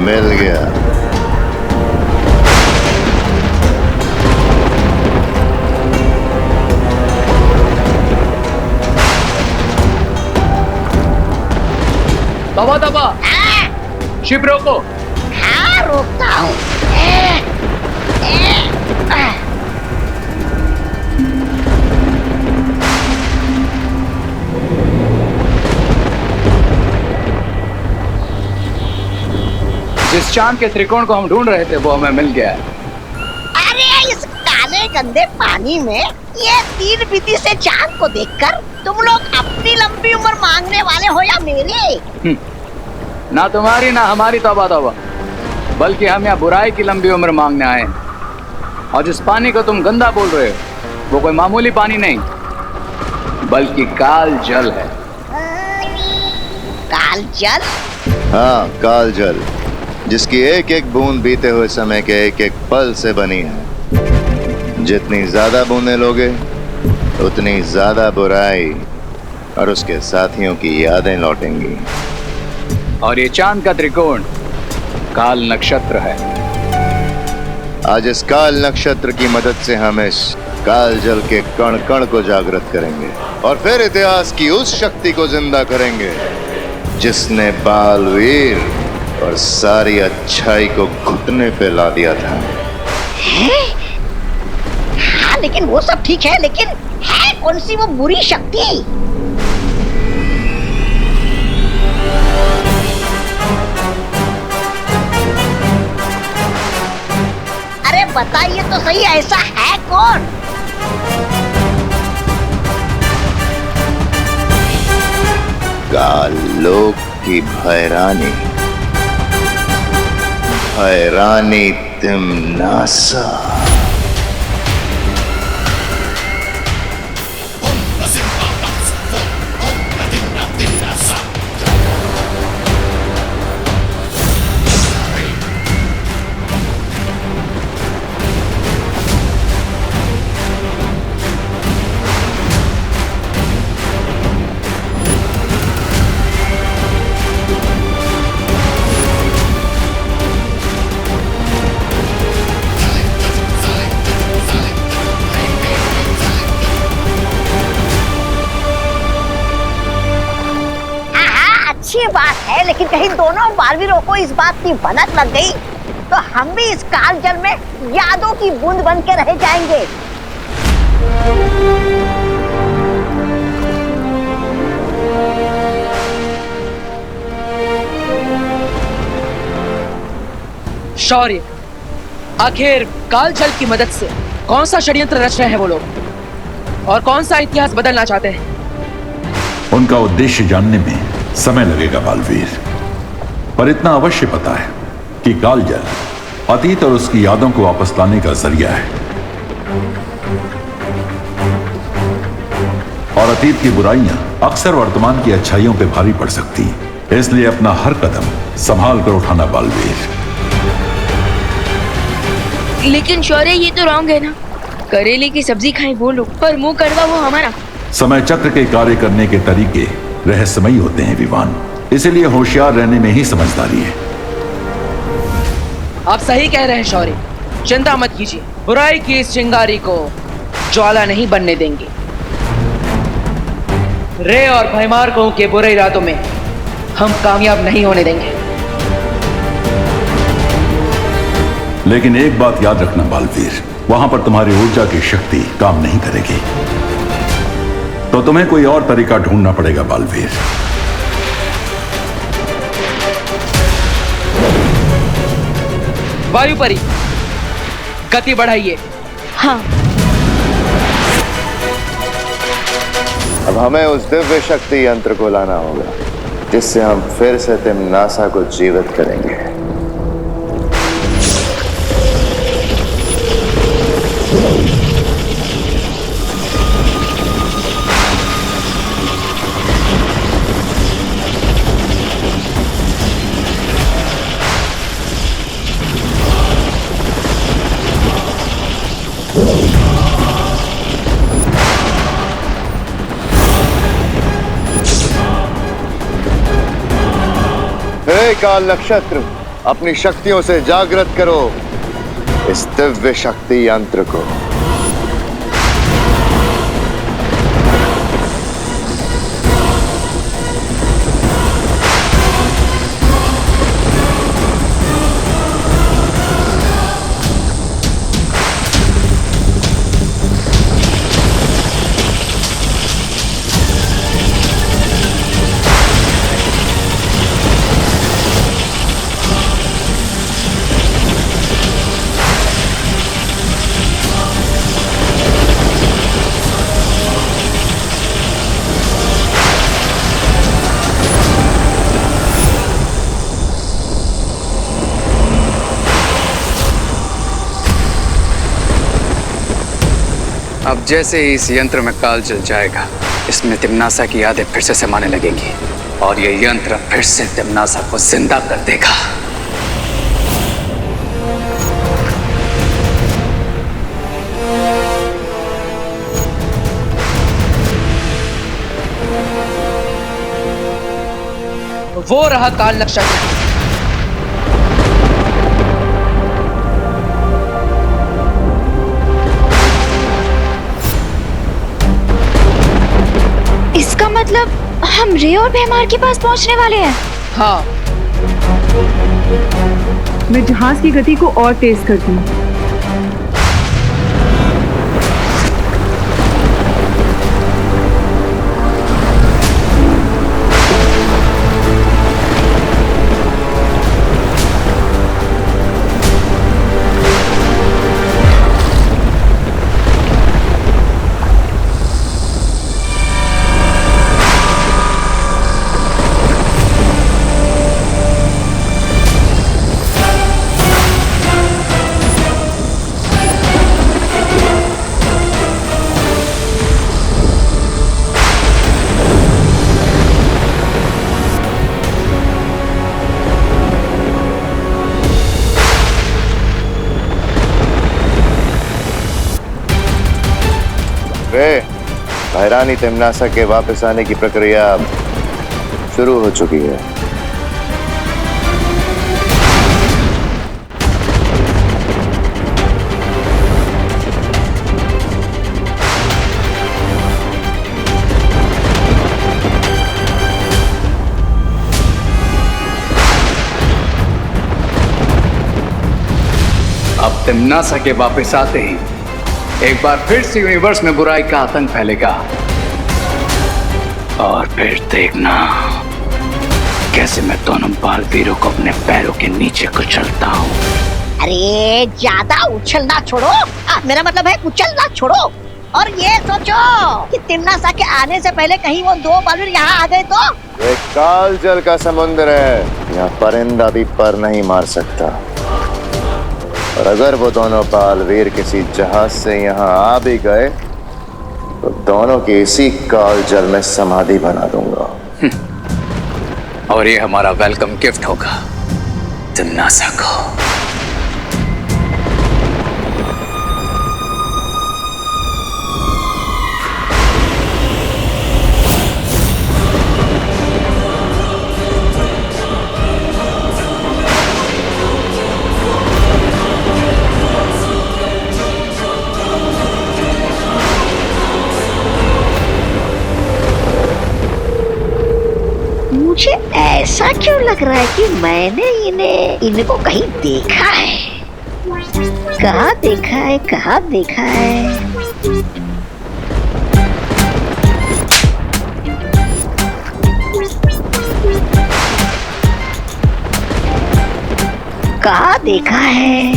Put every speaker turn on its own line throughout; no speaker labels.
मिल गया।
दबा दबा, शिप रोको।
हाँ रोकता हूँ।
जिस चांद के त्रिकोण को हम ढूंढ रहे थे वो हमें मिल गया है।
अरे इस काले गंदे पानी में ये तीन बीती से चांद को देखकर तुम लोग अपनी लंबी उम्र मांगने वाले हो या मेरी?
ना तुम्हारी ना हमारी तौबा तौबा, बल्कि हम यहाँ बुराई की लंबी उम्र मांगने आए हैं। और जिस पानी को तुम गंदा बोल रहे हो वो कोई मामूली पानी नहीं, बल्कि काल जल है।
काल जल?
हाँ, काल जल, जिसकी एक एक बूंद बीते हुए समय के एक एक पल से बनी है। जितनी ज्यादा बूंदें लोगे उतनी ज्यादा बुराई और उसके साथियों की यादें लौटेंगी।
और ये चांद का त्रिकोण काल नक्षत्र है।
आज इस काल नक्षत्र की मदद से हम इस काल जल के कण कण को जागृत करेंगे और फिर इतिहास की उस शक्ति को जिंदा करेंगे जिसने बालवीर और सारी अच्छाई को घुटने पे ला दिया था।
हाँ लेकिन वो सब ठीक है, लेकिन है कौन सी वो बुरी शक्ति? अरे बताइए तो सही, ऐसा है कौन?
काल लोक की भयरानी, भयरानी तिम्नासा।
अच्छी बात है, लेकिन कहीं दोनों बालवीरों को इस बात की भनक लग गई तो हम भी इस काल जल में यादों की बूंद बन के रह जाएंगे।
शौर्य, आखिर काल जल की मदद से कौन सा षड्यंत्र रच रहे हैं वो लोग और कौन सा इतिहास बदलना चाहते हैं?
उनका उद्देश्य जानने में समय लगेगा बालवीर, पर इतना अवश्य पता है कि काल जल अतीत और उसकी यादों को वापस लाने का जरिया है और अतीत की बुराइयां अक्सर वर्तमान की अच्छाइयों पे भारी पड़ सकती हैं। इसलिए अपना हर कदम संभाल कर उठाना बालवीर।
लेकिन शौर्य, ये तो रॉन्ग है ना। करेले की सब्जी खाएं वो लोग पर मुंह कड़वा वो हमारा।
समय चक्र के कार्य करने के तरीके रहस्यमयी होते हैं विवान, इसलिए होशियार रहने में ही समझदारी है।
आप सही कह रहे हैं शौर्य, चिंता मत कीजिए, बुराई की इस चिंगारी को ज्वाला नहीं बनने देंगे। रे और भयमार्कों के बुरे इरादों में हम कामयाब नहीं होने देंगे।
लेकिन एक बात याद रखना बालवीर, वहां पर तुम्हारी ऊर्जा की शक्ति काम नहीं करेगी, तो तुम्हें कोई और तरीका ढूंढना पड़ेगा बालवीर।
वायुपरी, गति बढ़ाइए।
हाँ।
अब हमें उस दिव्य शक्ति यंत्र को लाना होगा जिससे हम फिर से तिम्नासा को जीवित करेंगे। हे काल नक्षत्र, अपनी शक्तियों से जागृत करो इस दिव्य शक्ति यंत्र को।
अब जैसे ही इस यंत्र में काल जल जाएगा, इसमें तिम्नासा की यादें फिर से समाने लगेंगी और ये यंत्र फिर से तिम्नासा को जिंदा कर देगा।
वो रहा काल नक्षत्र।
इसका मतलब हम रे और भैमार के पास पहुंचने वाले हैं।
हाँ,
मैं जहाज की गति को और तेज करती हूँ।
भैरानी तिम्नासा के वापस आने की प्रक्रिया शुरू हो चुकी है।
अब तिम्नासा के वापस आते ही एक बार फिर से यूनिवर्स में बुराई का आतंक फैलेगा और फिर देखना कैसे मैं दोनों बालवीरों को अपने पैरों के नीचे कुचलता हूँ।
अरे ज्यादा उछलना छोड़ो, मेरा मतलब है कुचलना छोड़ो और ये सोचो कि तिम्नासा के आने से पहले कहीं वो दो बालवीर यहाँ आ गए तो।
ये काल जल का समुद्र है, यहाँ परिंदा भी पर नहीं मार सकता। और अगर वो दोनों बालवीर किसी जहाज से यहाँ आ भी गए तो दोनों की इसी काल जल में समाधि बना दूंगा।
और ये हमारा वेलकम गिफ्ट होगा तिम्नासा को।
मुझे ऐसा क्यों लग रहा है कि मैंने इनको कहीं देखा है। कहाँ देखा है, कहाँ देखा है? कहाँ देखा है,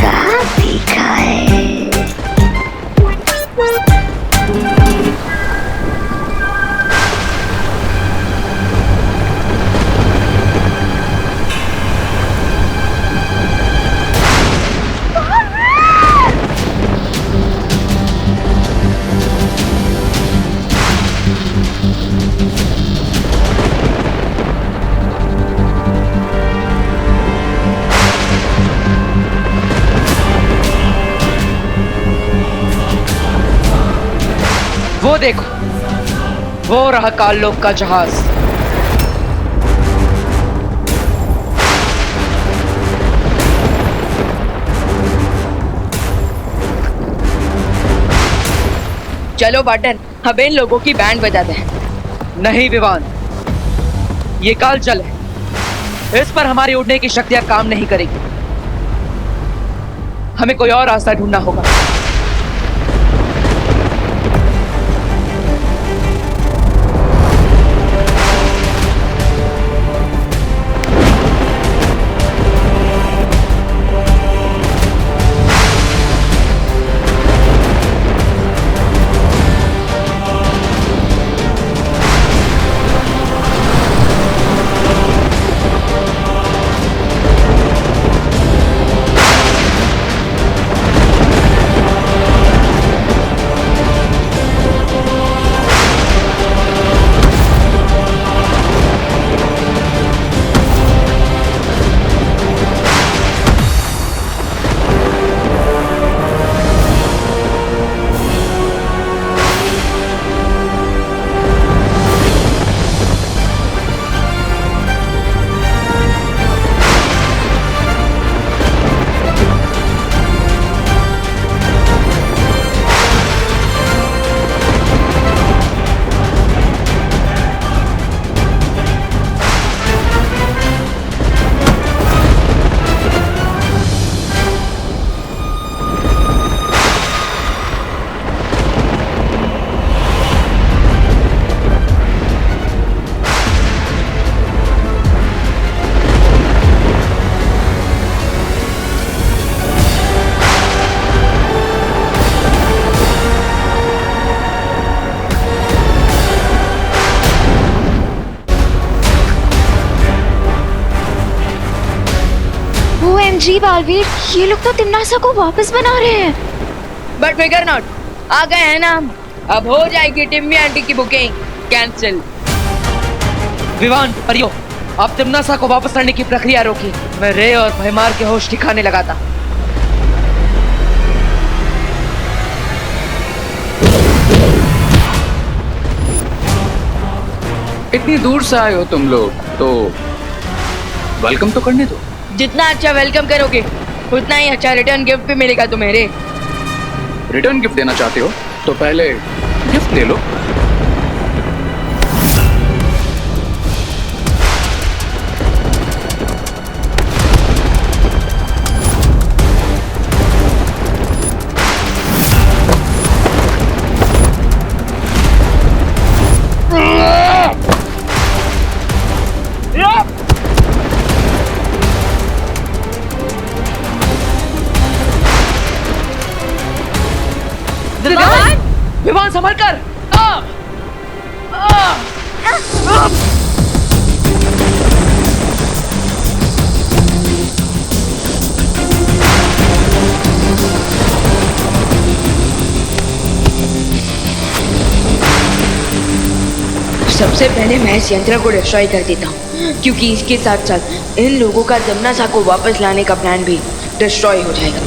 कहाँ देखा है?
वो देखो, वो रहा काल लोक का जहाज। चलो बाटन, अब इन लोगों की बैंड बजाते हैं। नहीं विवान, ये काल जल है, इस पर हमारी उड़ने की शक्तियां काम नहीं करेगी। हमें कोई और रास्ता ढूंढना होगा।
OMG बालवीर, ये लोग तो तिमनासा को वापस बना रहे हैं।
बट फिगर नॉट, आ गए हैं ना हम। अब हो जाएगी टिम्मी आंटी की बुकिंग कैंसिल। विवान, परियो, आप तिमनासा को वापस लाने की प्रक्रिया रोकी। मैं रे और भयमार के होश ठिकाने लगा था।
इतनी दूर से आए हो तुम लोग, तो वेलकम तो करने दो।
जितना अच्छा वेलकम करोगे उतना ही अच्छा रिटर्न गिफ्ट भी मिलेगा तुम्हें रे।
रिटर्न गिफ्ट देना चाहते हो तो पहले गिफ्ट ले लो।
विवान संभल कर। सबसे पहले मैं इस यंत्र को डिस्ट्रॉय कर देता हूँ, क्योंकि इसके साथ साथ इन लोगों का तिमनासा को वापस लाने का प्लान भी डिस्ट्रॉय हो जाएगा।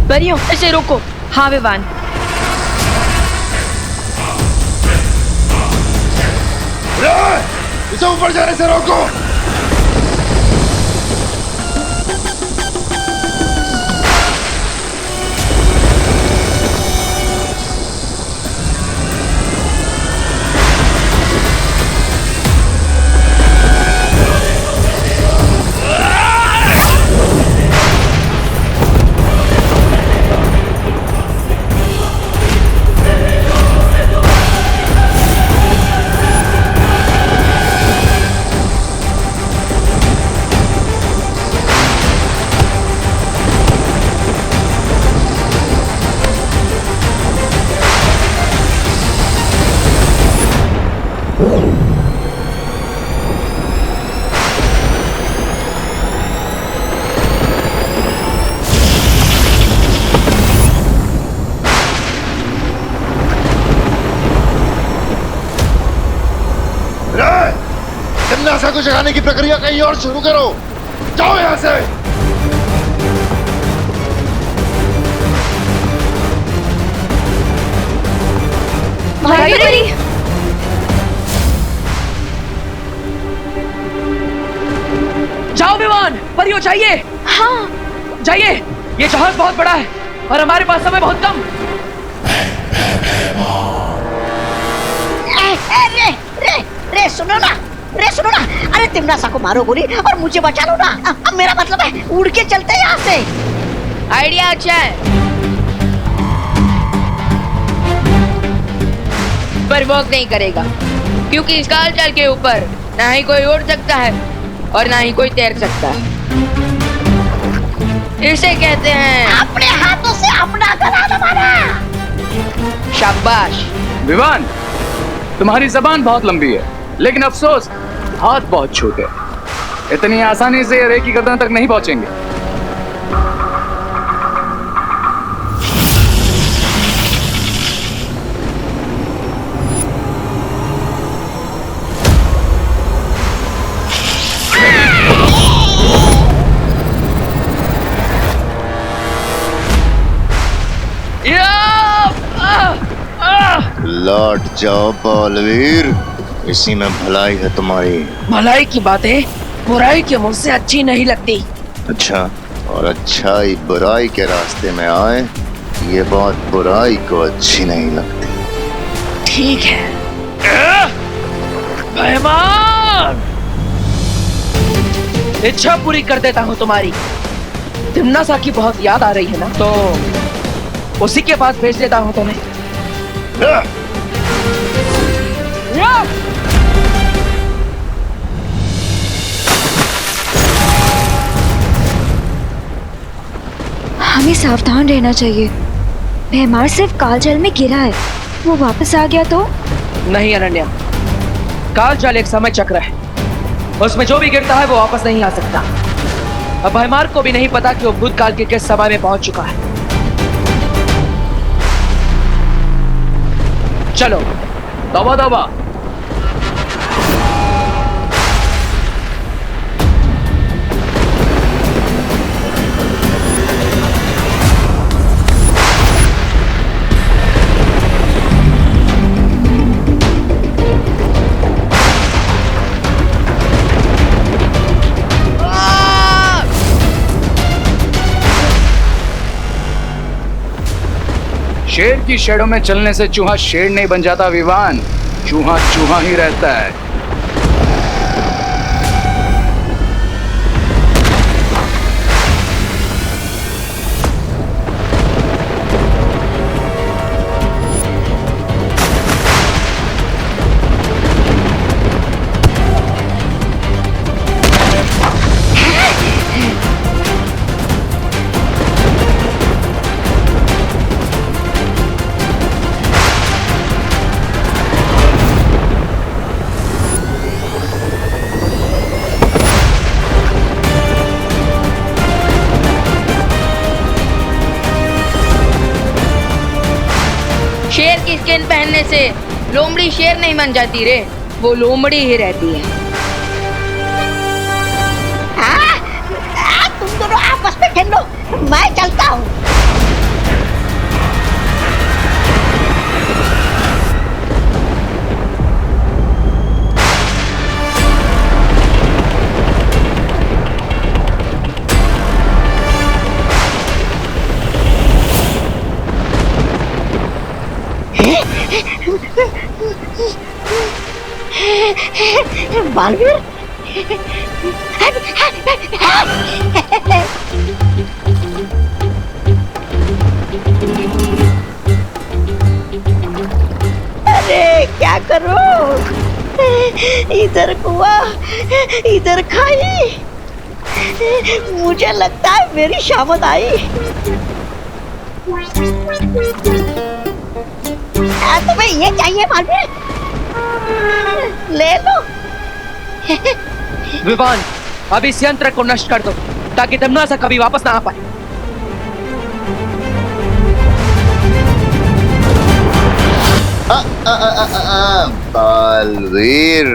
परियों, इसे रोको। हाँ विवान।
इसे ऊपर जाने से रोको। तिमनासा को जगाने की प्रक्रिया कहीं और शुरू करो। जाओ यहां से।
जाओ विमान, परियों चाहिए।
हाँ
जाइए, ये जहाज बहुत बड़ा है, और हमारे पास समय बहुत कम।
रे सुनो ना, अरे तिमनासा को मारो गोली और मुझे बचा लो ना। अब मेरा मतलब है उड़ के चलते हैं यहाँ से।
आइडिया अच्छा है, पर वर्क नहीं करेगा, क्योंकि इस काल जल के ऊपर ना ही कोई उड़ सकता है और ना ही कोई तैर सकता है। इसे कहते हैं
अपने हाथों से अपना गला दबाना।
शाबाश।
विवान, तुम्हारी जबान बहुत लंबी है, लेकिन अफसोस हाथ बहुत छोटे। इतनी आसानी से रे की गर्दन तक नहीं पहुंचेंगे।
लौट जाओ बालवीर, इसी में भलाई है तुम्हारी।
भलाई की बातें बुराई के मुंह से अच्छी नहीं लगती।
अच्छा, और अच्छाई बुराई के रास्ते में आए, ये बात बुराई को अच्छी नहीं लगती।
ठीक है मेहमान, इच्छा पूरी कर देता हूँ तुम्हारी। तिमनासा की बहुत याद आ रही है ना, तो उसी के पास भेज देता हूँ तुम्हें।
हमें सावधान रहना चाहिए। भैमार सिर्फ कालजल में गिरा है, वो वापस आ गया तो?
नहीं अनन्या, कालजाल एक समय चक्र है, उसमें जो भी गिरता है वो वापस नहीं आ सकता। अब भैमार को भी नहीं पता कि वो भूतकाल के किस समय में पहुंच चुका है। चलो
तौबा तौबा। शेर की शेडों में चलने से चूहा शेर नहीं बन जाता विवान, चूहा चूहा ही रहता है।
शेर की स्किन पहनने से लोमड़ी शेर नहीं बन जाती रे, वो लोमड़ी ही रहती है।
तुम दोनों आपस में खेल लो, मैं चलता हूँ। बालवीर, अरे क्या करो, इधर कुआं इधर खाई, मुझे लगता है मेरी शामत आई। तुम्हें ये चाहिए बालवीर, ले लो।
विवान, अब इस यंत्र को नष्ट कर दो ताकि तिमनासा कभी वापस ना आ पाए।
बालवीर,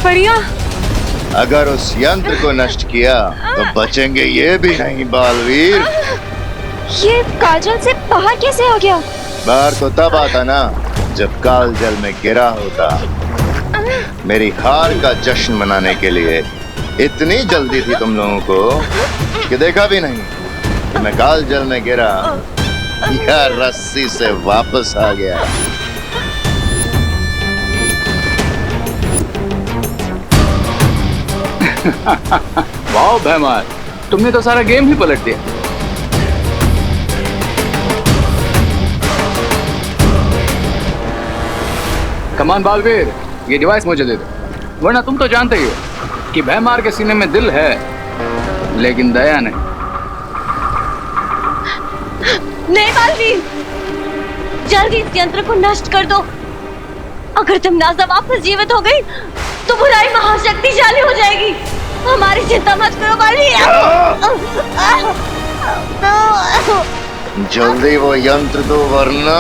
परिया,
अगर उस यंत्र को नष्ट किया तो बचेंगे ये भी नहीं बालवीर।
ये काजल से बाहर कैसे आ गया?
बाहर तो तब आता ना जब काल जल में गिरा होता। मेरी हार का जश्न मनाने के लिए इतनी जल्दी थी तुम लोगों को कि देखा भी नहीं कि मैं काल जल में गिरा या रस्सी से वापस आ गया।
वाह भैमार, तुमने तो सारा गेम ही पलट दिया। कमान बालवीर, ये डिवाइस मुझे दे दो, वरना तुम तो जानते ही हो कि भैमार के सीने में दिल है लेकिन दया नहीं।
नहीं बालवीर, जल्दी इस यंत्र को नष्ट कर दो। अगर तमनासा वापस जीवित हो गई तो बुराई महाशक्तिशाली हो जाएगी। हमारी चिंता मत करो बालवीर।
जल्दी वो यंत्र दो वरना